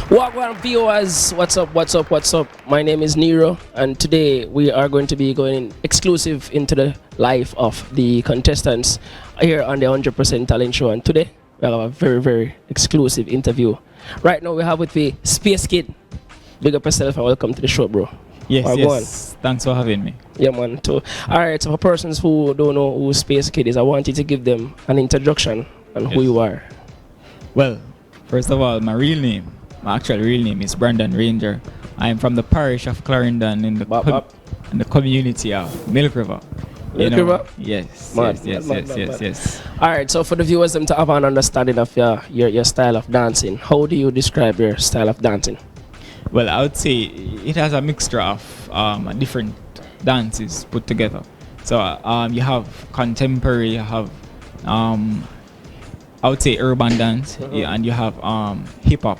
Welcome viewers, what's up, what's up, what's up? My name is Nero and today we are going to be going exclusive into the life of the contestants here on the 100% Talent Show, and today we have a very exclusive interview. Right now we have with me Space Kid. Big up yourself and welcome to the show, bro. Yes. Thanks for having me. Yeah, man, too. Alright, so for persons who don't know who Space Kid is, I want you to give them an introduction on who you are. Well, first of all, my actual real name is Brandon Ranger. I am from the parish of Clarendon in the community of Milk River. River? Yes. Mad. Yes. Alright, so for the viewers them to have an understanding of your style of dancing, how do you describe your style of dancing? Well, I would say it has a mixture of different dances put together. So you have contemporary, you have I would say urban dance, yeah, and you have hip hop.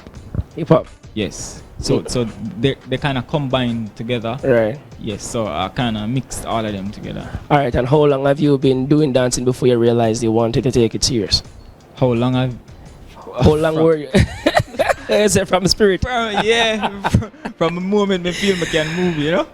Hip hop. Yes. So they kind of combine together. Right. Yes. So I kind of mixed all of them together. All right. And how long have you been doing dancing before you realized you wanted to take it serious? How long were you? Is it from spirit? From the moment I feel I can move, you know.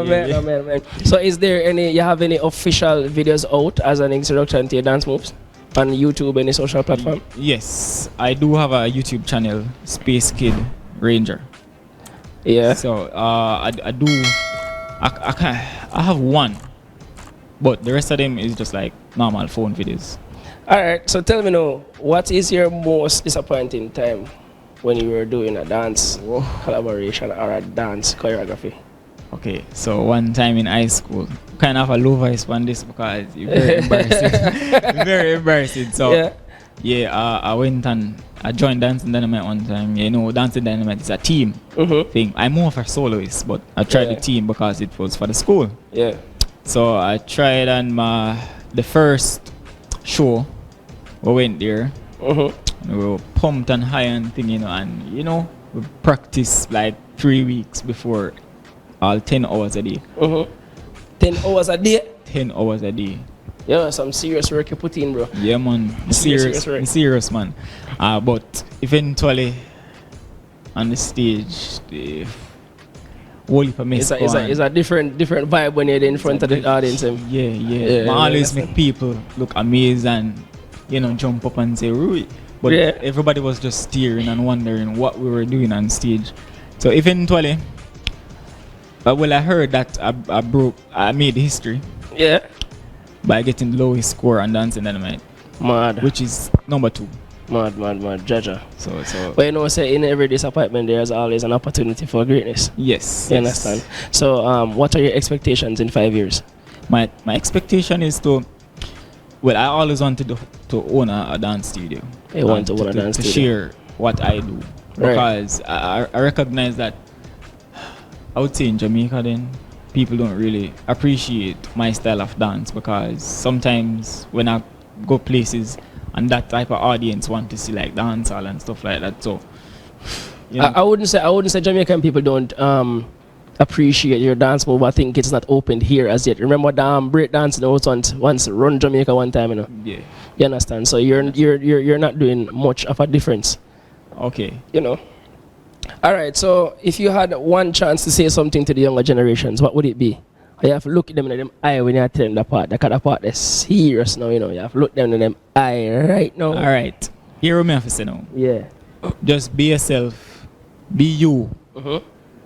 Man. So is there you have any official videos out as an introduction to your dance moves on YouTube, any social platform? Yes, I do have a YouTube channel, SPACEKID Ranger. Yeah. So I have one, but the rest of them is just like normal phone videos. All right. So tell me now, what is your most disappointing time when you were doing a dance collaboration or a dance choreography? Okay, so one time in high school, kind of a low voice on this because it's very embarrassing. Very embarrassing. So I went and I joined Dancing Dynamite one time. You know, Dancing Dynamite is a team thing. I'm more of a soloist, but I tried the team because it was for the school. Yeah. So I tried on the first show. We went there. We were pumped and high and thing, you know, and you know, we practiced like 3 weeks before. All 10 hours a day. 10 hours a day? 10 hours a day. Yeah, some serious work you put in, bro. Yeah, man. Serious man. But eventually, on the stage, the whole heap of mess it's a different vibe when you're in front of the audience. Yeah. I always make people look amazed and, you know, jump up and say, Rui. But everybody was just staring and wondering what we were doing on stage. So eventually, well, I heard that I made history. Yeah. By getting the lowest score on Dancing Dynamite. Mad. Which is number 2. Mad. Jaja. So. But you know, say in every disappointment, there's always an opportunity for greatness. Yes. You understand? So, what are your expectations in 5 years? My expectation is to. Well, I always wanted to own a dance studio. You want to own a dance studio? To share what I do. Because I recognize that. I would say in Jamaica then, people don't really appreciate my style of dance because sometimes when I go places and that type of audience want to see like dancehall and stuff like that, so you know. I wouldn't say Jamaican people don't appreciate your dance move. I think it's not opened here as yet. Remember the break dancing once run Jamaica one time, you know. Yeah. You understand? So you're not doing much of a difference. Okay. You know. All right, so if you had one chance to say something to the younger generations, what would it be? You have to look at them in them eye when you tell them the part. The part is serious now, you know. You have to look them in them eye right now. All right. Hear what I have to say now. Yeah. Just be yourself. Be you.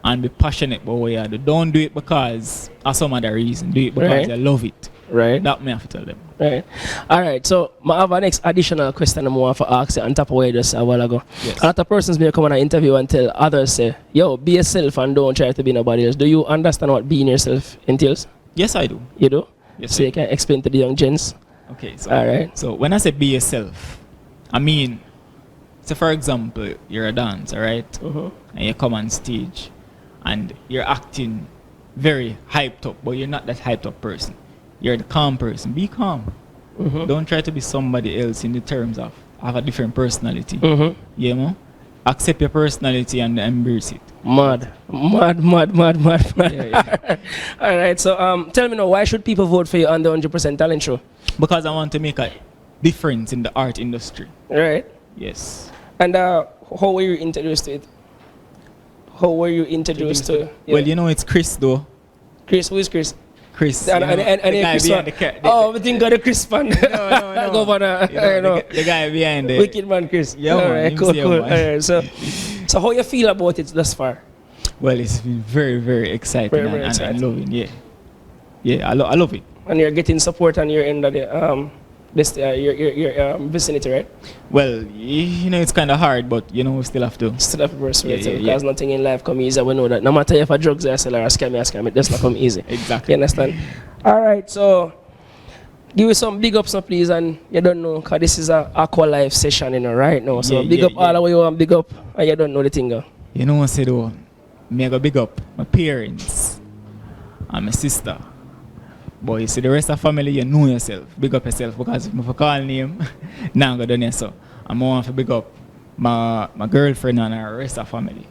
And be passionate about what you do. Don't do it because of some other reason. Do it because you love it. Right. That me have to tell them. Right. All right. So, I have a next additional question I want to ask you on top of what you just said a while ago. Yes. A lot of persons may come on an interview and tell others, say, yo, be yourself and don't try to be nobody else. Do you understand what being yourself entails? Yes, I do. You do? Yes. So you can explain to the young gents. Okay. So, all right. So when I say be yourself, I mean, so for example, you're a dancer, right? And you come on stage and you're acting very hyped up, but you're not that hyped up person. You're the calm person. Be calm. Don't try to be somebody else in the terms of have a different personality. Yeah, man. Accept your personality and embrace it. Mad. Yeah. All right. So tell me now, why should people vote for you on the 100% Talent Show? Because I want to make a difference in the art industry. Right. Yes. And how were you introduced to it? How were you introduced to? Yeah. Well, you know it's Chris though. Chris, who is Chris? Chris. And you know, the guy Chris behind oh, we think got the Chris fan. No. Governor, You know, the guy behind the Wicked man, Chris. Yeah, all man, right, him cool, same, cool. man. All right, so how you feel about it thus far? Well, it's been very, very exciting, Very and exciting. loving. Yeah, I love it. And you're getting support on your end of the your vicinity, right? Well, you know it's kind of hard, but you know we still have to. Still have to persuade Yeah, because nothing in life come easy. We know that. No matter if a drugs are seller or scam, it does not come easy. Exactly. You understand? All right, so give me some big ups, now, please. And you don't know, because this is a Aqua Life session, you know, right now. So big up all the way you want big up, and you don't know the thing. You know what I say though? Me I go big up my parents and my sister. But you see the rest of the family, you know yourself. Big up yourself because if I call name, now I'm going to do so. I'm want to big up my girlfriend and the rest of the family.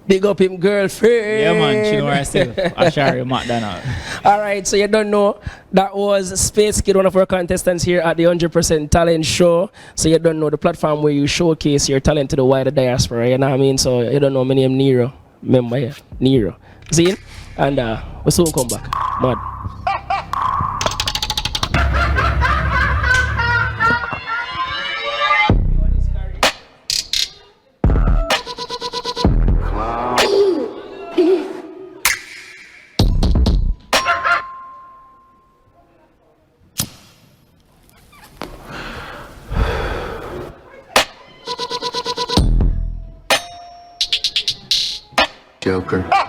Big up him girlfriend. Yeah man, she know herself. Ashari McDonald. Alright, so you don't know, that was Space Kid, one of our contestants here at the 100% Talent Show. So you don't know the platform where you showcase your talent to the wider diaspora, you know what I mean? So you don't know my name Nero. Remember, yeah, Nero. See? And we'll soon come back. Mad. Joker.